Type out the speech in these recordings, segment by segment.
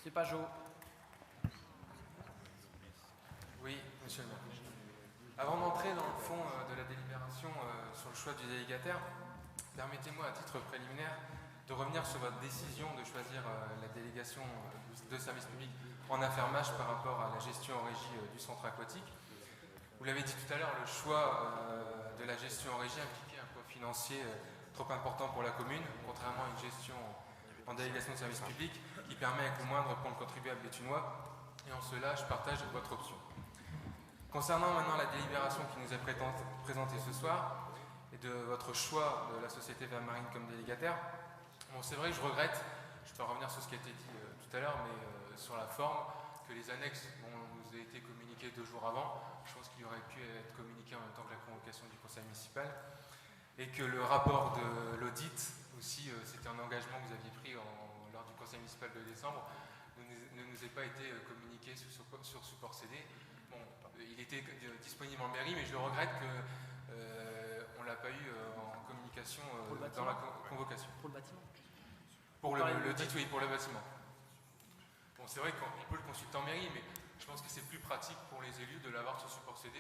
Monsieur Pajot. Oui, monsieur le maire. Avant d'entrer dans le fond de la délibération sur le choix du délégataire, permettez-moi à titre préliminaire de revenir sur votre décision de choisir la délégation de service public en affaires MACH par rapport à la gestion en régie du centre aquatique. Vous l'avez dit tout à l'heure, le choix de la gestion en régie impliquait un poids financier trop important pour la commune, contrairement à une gestion en délégation de service public qui permet un coût moindre pour le contribuable béthunois, et en cela je partage votre option. Concernant maintenant la délibération qui nous est présentée ce soir et de votre choix de la société Vermarine comme délégataire, bon, c'est vrai que je regrette, je vais revenir sur ce qui a été dit tout à l'heure, mais sur la forme, que les annexes nous aient été communiquées 2 jours avant. Je pense qu'il aurait pu être communiqué en même temps que la convocation du conseil municipal. Et que le rapport de l'audit, aussi, c'était un engagement que vous aviez pris lors du conseil municipal de décembre, ne nous ait pas été communiqué sur support CD. Bon, il était disponible en mairie, mais je regrette qu'on ne l'a pas eu en communication dans la convocation. Pour le bâtiment. Pour l'audit, oui, pour le bâtiment. Bon, c'est vrai qu'on peut le consulter en mairie, mais je pense que c'est plus pratique pour les élus de l'avoir sur support CD.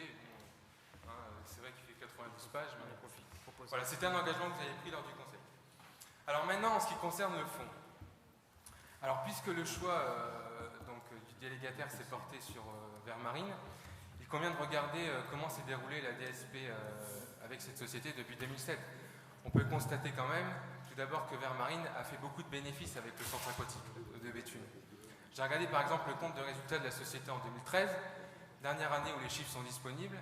Bon, c'est vrai qu'il fait 92 pages, mais on profite. Voilà, c'était un engagement que vous avez pris lors du conseil. Alors maintenant, en ce qui concerne le fond. Alors, puisque le choix du délégataire s'est porté sur Vermarine, il convient de regarder comment s'est déroulée la DSP avec cette société depuis 2007. On peut constater quand même, tout d'abord, que Vermarine a fait beaucoup de bénéfices avec le centre aquatique de Béthune. J'ai regardé par exemple le compte de résultat de la société en 2013, dernière année où les chiffres sont disponibles.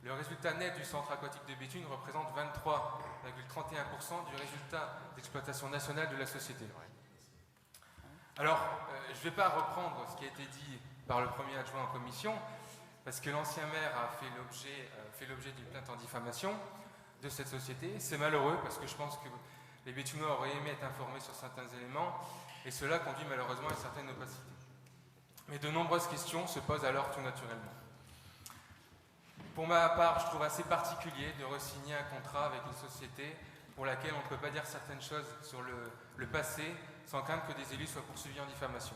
Le résultat net du centre aquatique de Béthune représente 23,31% du résultat d'exploitation nationale de la société. Alors, je ne vais pas reprendre ce qui a été dit par le premier adjoint en commission, parce que l'ancien maire a fait l'objet d'une plainte en diffamation de cette société. C'est malheureux, parce que je pense que les Béthunois auraient aimé être informés sur certains éléments, et cela conduit malheureusement à une certaine opacité. Mais de nombreuses questions se posent alors tout naturellement. Pour ma part, je trouve assez particulier de re-signer un contrat avec une société pour laquelle on ne peut pas dire certaines choses sur le passé sans craindre que des élus soient poursuivis en diffamation.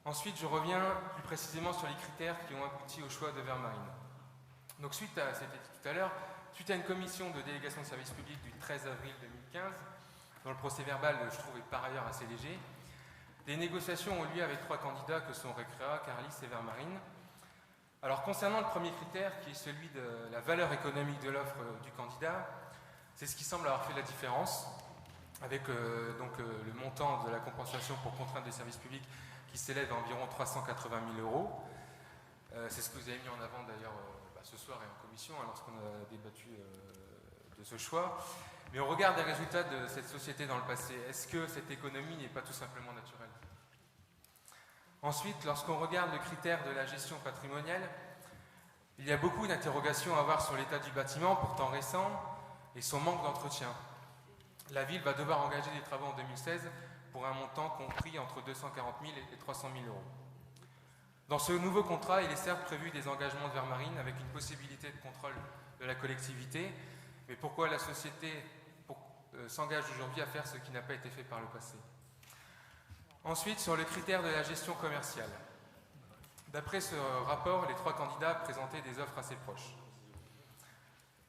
Ensuite, je reviens plus précisément sur les critères qui ont abouti au choix de Vermarine. Donc, suite à une commission de délégation de service public du 13 avril 2015, dont le procès verbal, je trouve, est par ailleurs assez léger, des négociations ont lieu avec 3 candidats que sont Recrea, Carlis et Vermarine. Alors, concernant le premier critère, qui est celui de la valeur économique de l'offre du candidat, c'est ce qui semble avoir fait la différence, avec le montant de la compensation pour contrainte de service public qui s'élève à environ 380 000 €. C'est ce que vous avez mis en avant d'ailleurs ce soir et en commission, lorsqu'on a débattu de ce choix. Mais au regard des résultats de cette société dans le passé, est-ce que cette économie n'est pas tout simplement naturelle ? Ensuite, lorsqu'on regarde le critère de la gestion patrimoniale, il y a beaucoup d'interrogations à avoir sur l'état du bâtiment, pourtant récent, et son manque d'entretien. La ville va devoir engager des travaux en 2016 pour un montant compris entre 240 000 et 300 000 €. Dans ce nouveau contrat, il est certes prévu des engagements de Vermarine avec une possibilité de contrôle de la collectivité, mais pourquoi la société s'engage aujourd'hui à faire ce qui n'a pas été fait par le passé ? Ensuite, sur le critère de la gestion commerciale. D'après ce rapport, les 3 candidats présentaient des offres assez proches.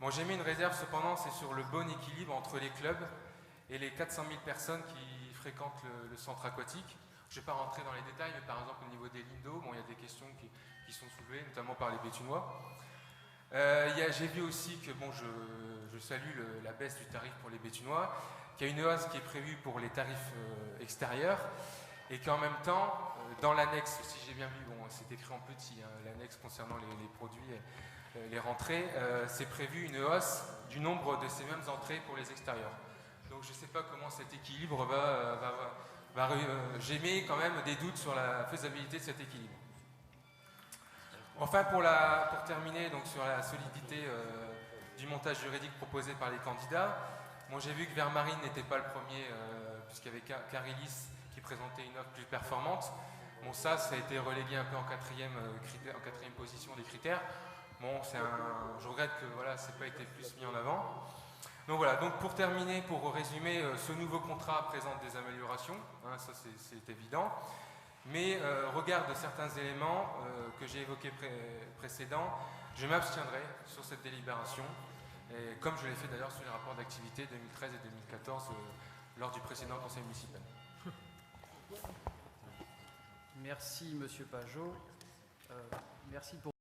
Bon, j'ai mis une réserve cependant, c'est sur le bon équilibre entre les clubs et les 400 000 personnes qui fréquentent le centre aquatique. Je ne vais pas rentrer dans les détails, mais par exemple au niveau des lignes d'eau, il y a des questions qui sont soulevées, notamment par les Béthunois. J'ai vu aussi que, je salue la baisse du tarif pour les Béthunois, qu'il y a une hausse qui est prévue pour les tarifs extérieurs, et qu'en même temps, dans l'annexe, si j'ai bien vu, c'est écrit en petit, l'annexe concernant les produits, les rentrées, c'est prévu une hausse du nombre de ces mêmes entrées pour les extérieurs. Donc je ne sais pas comment cet équilibre j'émets quand même des doutes sur la faisabilité de cet équilibre. Enfin, pour terminer sur la solidité du montage juridique proposé par les candidats, j'ai vu que Vermarine n'était pas le premier, puisqu'il y avait Carilis qui présentait une offre plus performante. Ça a été relégué un peu en quatrième position des critères. Je regrette que ça n'ait pas été plus mis en avant. Donc voilà, donc pour terminer, pour résumer, ce nouveau contrat présente des améliorations, hein, ça c'est évident, mais regard de certains éléments que j'ai évoqués précédents, je m'abstiendrai sur cette délibération, et comme je l'ai fait d'ailleurs sur les rapports d'activité 2013 et 2014 lors du précédent conseil municipal. Merci Monsieur Pajot. Merci pour